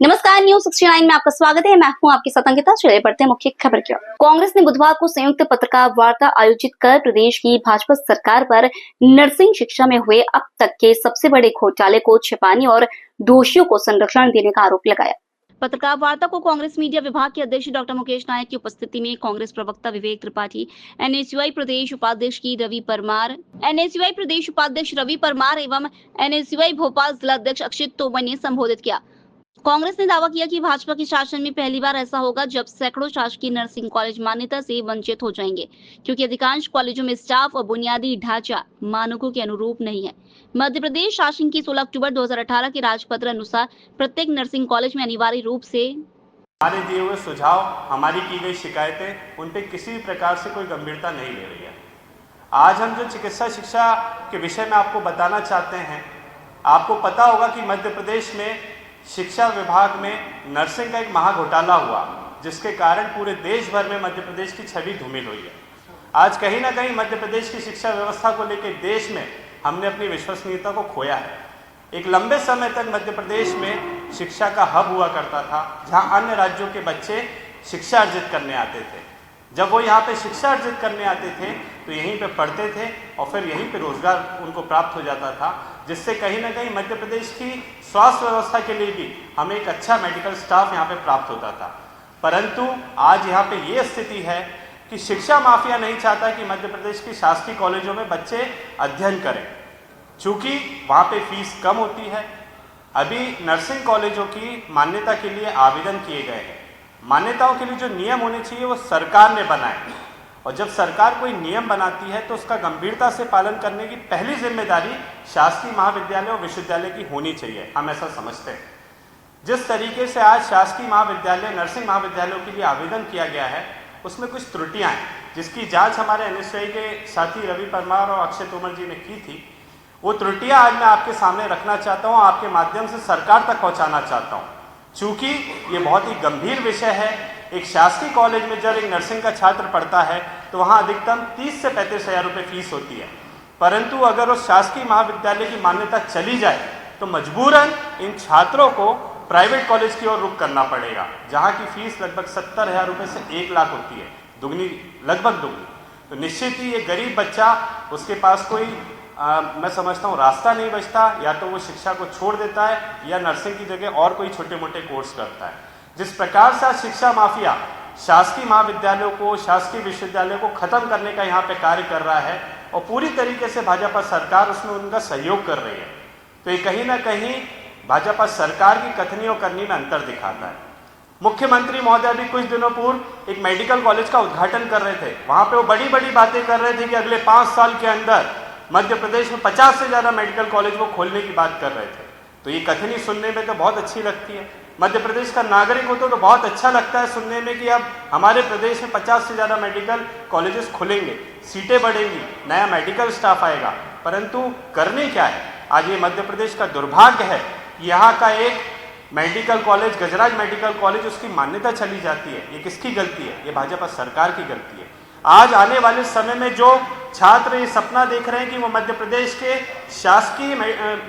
नमस्कार, न्यूज 69 में आपका स्वागत है। मैं हूं आपकी साथ अंकिता। चलिए बढ़ते हैं मुख्य खबर की ओर। कांग्रेस ने बुधवार को संयुक्त पत्रकार वार्ता आयोजित कर प्रदेश की भाजपा सरकार पर नर्सिंग शिक्षा में हुए अब तक के सबसे बड़े घोटाले को छिपाने और दोषियों को संरक्षण देने का आरोप लगाया। पत्रकार वार्ता को कांग्रेस मीडिया विभाग के अध्यक्ष डॉक्टर मुकेश नायक की उपस्थिति में कांग्रेस प्रवक्ता विवेक त्रिपाठी, एनएसयूआई प्रदेश उपाध्यक्ष रवि परमार एवं एनएसयूआई भोपाल जिलाध्यक्ष अक्षित तोमर ने संबोधित किया। कांग्रेस ने दावा किया कि भाजपा के शासन में पहली बार ऐसा होगा जब सैकड़ों शासकीय नर्सिंग कॉलेज मान्यता से वंचित हो जाएंगे, क्योंकि अधिकांश कॉलेजों में स्टाफ और बुनियादी ढांचा मानकों के अनुरूप नहीं है। मध्य प्रदेश शासन की 16 अक्टूबर 2018 के राजपत्र अनुसार प्रत्येक नर्सिंग कॉलेज में अनिवार्य रूप से हमारे दिए हुए सुझाव, हमारी की गई शिकायतें, उन पे किसी भी प्रकार से कोई गंभीरता नहीं ले रही है। आज हम जो चिकित्सा शिक्षा के विषय में आपको बताना चाहते हैं, आपको पता होगा कि मध्य प्रदेश में शिक्षा विभाग में नर्सिंग का एक महाघोटाला हुआ, जिसके कारण पूरे देश भर में मध्य प्रदेश की छवि धूमिल हुई है। आज कहीं ना कहीं मध्य प्रदेश की शिक्षा व्यवस्था को लेकर देश में हमने अपनी विश्वसनीयता को खोया है। एक लंबे समय तक मध्य प्रदेश में शिक्षा का हब हुआ करता था, जहां अन्य राज्यों के बच्चे शिक्षा अर्जित करने आते थे। जब वो यहाँ पे शिक्षा अर्जित करने आते थे तो यहीं पे पढ़ते थे और फिर यहीं पे रोजगार उनको प्राप्त हो जाता था, जिससे कहीं ना कहीं मध्य प्रदेश की स्वास्थ्य व्यवस्था के लिए भी हमें एक अच्छा मेडिकल स्टाफ यहाँ पे प्राप्त होता था। परंतु आज यहाँ पे ये स्थिति है कि शिक्षा माफिया नहीं चाहता कि मध्य प्रदेश की शासकीय कॉलेजों में बच्चे अध्ययन करें, चूँकि वहाँ पे फीस कम होती है। अभी नर्सिंग कॉलेजों की मान्यता के लिए आवेदन किए गए हैं। मान्यताओं के लिए जो नियम होने चाहिए वो सरकार ने बनाए, और जब सरकार कोई नियम बनाती है तो उसका गंभीरता से पालन करने की पहली जिम्मेदारी शासकीय महाविद्यालय और विश्वविद्यालय की होनी चाहिए। हम ऐसा समझते हैं। जिस तरीके से आज शासकीय महाविद्यालय, नर्सिंग महाविद्यालयों के लिए आवेदन किया गया है, उसमें कुछ त्रुटियां हैं, जिसकी जांच हमारे एनएसयूआई के साथी रवि परमार और अक्षय तोमर जी ने की थी। वो त्रुटियां आज मैं आपके सामने रखना चाहता हूँ, आपके माध्यम से सरकार तक पहुँचाना चाहता हूँ। चूँकि ये बहुत ही गंभीर विषय है। एक शासकीय कॉलेज में जब एक नर्सिंग का छात्र पढ़ता है तो वहाँ अधिकतम 30 से 35 हज़ार रुपये फीस होती है। परंतु अगर उस शासकीय महाविद्यालय की मान्यता चली जाए तो मजबूरन इन छात्रों को प्राइवेट कॉलेज की ओर रुख करना पड़ेगा, जहाँ की फीस लगभग 70,000 रुपये से 1 लाख होती है, दुगनी, लगभग दुगनी। तो निश्चित ही ये गरीब बच्चा, उसके पास कोई मैं समझता हूँ रास्ता नहीं बचता, या तो वो शिक्षा को छोड़ देता है या नर्सिंग की जगह और कोई छोटे मोटे कोर्स करता है। जिस प्रकार से आज शिक्षा माफिया शासकीय महाविद्यालयों को, शासकीय विश्वविद्यालयों को खत्म करने का यहाँ पे कार्य कर रहा है, और पूरी तरीके से भाजपा सरकार उसमें उनका सहयोग कर रही है, तो ये कहीं ना कहीं भाजपा सरकार की कथनी और करनी में अंतर दिखाता है। मुख्यमंत्री महोदय अभी कुछ दिनों पूर्व एक मेडिकल कॉलेज का उद्घाटन कर रहे थे। वहाँ पे वो बड़ी बड़ी बातें कर रहे थे कि अगले 5 साल के अंदर मध्य प्रदेश में 50 से ज़्यादा मेडिकल कॉलेज वो खोलने की बात कर रहे थे। तो ये कथनी सुनने में तो बहुत अच्छी लगती है। मध्य प्रदेश का नागरिक हो तो बहुत अच्छा लगता है सुनने में कि अब हमारे प्रदेश में 50 से ज़्यादा मेडिकल कॉलेजेस खुलेंगे, सीटें बढ़ेंगी, नया मेडिकल स्टाफ आएगा। परंतु करने क्या है? आज ये मध्य प्रदेश का दुर्भाग्य है। यहाँ का एक मेडिकल कॉलेज, गजराज मेडिकल कॉलेज, उसकी मान्यता चली जाती है। ये किसकी गलती है? ये भाजपा सरकार की गलती है। आज आने वाले समय में जो छात्र ये सपना देख रहे हैं कि वो मध्य प्रदेश के शासकीय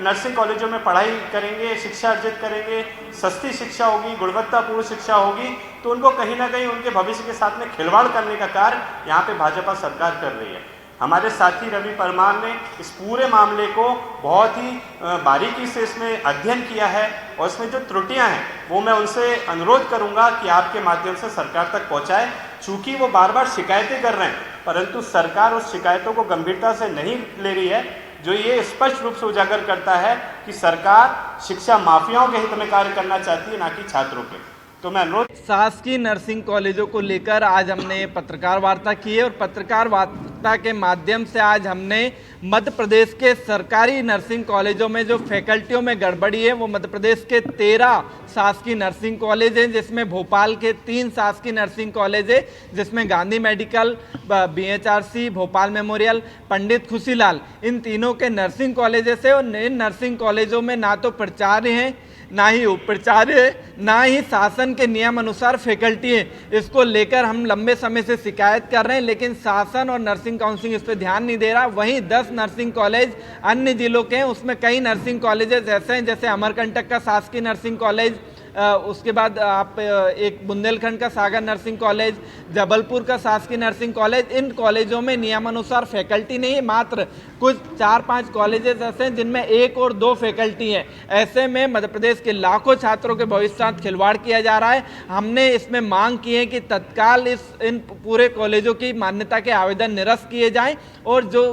नर्सिंग कॉलेजों में पढ़ाई करेंगे, शिक्षा अर्जित करेंगे, सस्ती शिक्षा होगी, गुणवत्तापूर्ण शिक्षा होगी, तो उनको कहीं ना कहीं उनके भविष्य के साथ में खिलवाड़ करने का कार्य यहाँ पे भाजपा सरकार कर रही है। हमारे साथी रवि परमार ने इस पूरे मामले को बहुत ही बारीकी से इसमें अध्ययन किया है, और इसमें जो त्रुटियां हैं वो मैं उनसे अनुरोध करूंगा कि आपके माध्यम से सरकार तक पहुंचाए। चूँकि वो बार बार शिकायतें कर रहे हैं, परंतु सरकार उस शिकायतों को गंभीरता से नहीं ले रही है, जो ये स्पष्ट रूप से उजागर करता है कि सरकार शिक्षा माफियाओं के हित में कार्य करना चाहती है, ना कि छात्रों के। तो मैं अनुरोध, शासकीय नर्सिंग कॉलेजों को लेकर आज हमने पत्रकार वार्ता की है, और पत्रकार वार्ता के माध्यम से आज हमने मध्य प्रदेश के सरकारी नर्सिंग कॉलेजों में जो फैकल्टियों में गड़बड़ी है, वो मध्य प्रदेश के 13 शासकीय नर्सिंग कॉलेज हैं, जिसमें भोपाल के 3 शासकीय नर्सिंग कॉलेज है, जिसमें Gandhi medical, BHRC, Bhopal memorial, Pandit Khushilal, इन तीनों के नर्सिंग कॉलेजेस है। और इन नर्सिंग कॉलेजों में ना तो प्राचार्य हैं, ना ही उपाचार्य, ना ही शासन के नियम अनुसार फैकल्टी है। इसको लेकर हम लंबे समय से शिकायत कर रहे हैं, लेकिन शासन और नर्सिंग काउंसिल इस पर ध्यान नहीं दे रहा। वहीं 10 नर्सिंग कॉलेज अन्य जिलों के हैं, उसमें कई नर्सिंग कॉलेजेस ऐसे हैं, जैसे अमरकंटक का शासकीय नर्सिंग कॉलेज, उसके बाद आप एक बुंदेलखंड का सागर नर्सिंग कॉलेज, जबलपुर का शासकीय नर्सिंग कॉलेज, इन कॉलेजों में नियमानुसार फैकल्टी नहीं है, मात्र कुछ 4-5 कॉलेजेस ऐसे हैं जिनमें 1 और 2 फैकल्टी हैं। ऐसे में मध्य प्रदेश के लाखों छात्रों के भविष्य साथ खिलवाड़ किया जा रहा है। हमने इसमें मांग की है कि तत्काल इन पूरे कॉलेजों की मान्यता के आवेदन निरस्त किए जाएं और जो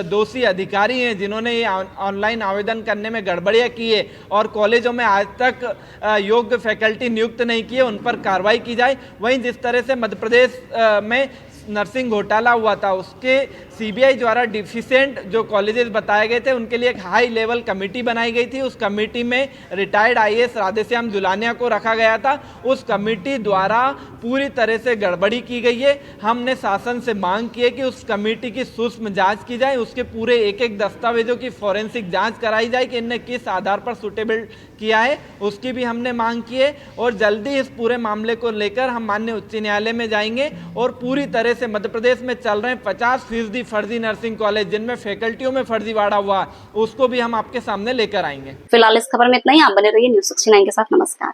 दोषी अधिकारी हैं जिन्होंने ये ऑनलाइन आवेदन करने में गड़बड़ियां की है और कॉलेजों में आज तक योग्य फैकल्टी नियुक्त नहीं किए, उन पर कार्रवाई की जाए। वहीं जिस तरह से मध्य प्रदेश में नर्सिंग घोटाला हुआ था, उसके सीबीआई द्वारा डिफिशिएंट जो कॉलेजेस बताए गए थे उनके लिए एक हाई लेवल कमेटी बनाई गई थी। उस कमेटी में रिटायर्ड आईएएस राधेश्याम जुलानिया को रखा गया था। उस कमेटी द्वारा पूरी तरह से गड़बड़ी की गई है। हमने शासन से मांग की है कि उस कमेटी की सूक्ष्म जांच की जाए, उसके पूरे एक दस्तावेजों की फॉरेंसिक जांच कराई जाए कि इनने किस आधार पर सुटेबल किया है, उसकी भी हमने मांग की है। और जल्दी इस पूरे मामले को लेकर हम माननीय उच्च न्यायालय में जाएंगे और पूरी तरह से मध्य प्रदेश में चल रहे 50% फर्जी नर्सिंग कॉलेज जिनमें फैकल्टियों में फर्जीवाड़ा हुआ, उसको भी हम आपके सामने लेकर आएंगे। फिलहाल इस खबर में इतना ही। आप बने रहिए न्यूज़ 69 के साथ। नमस्कार।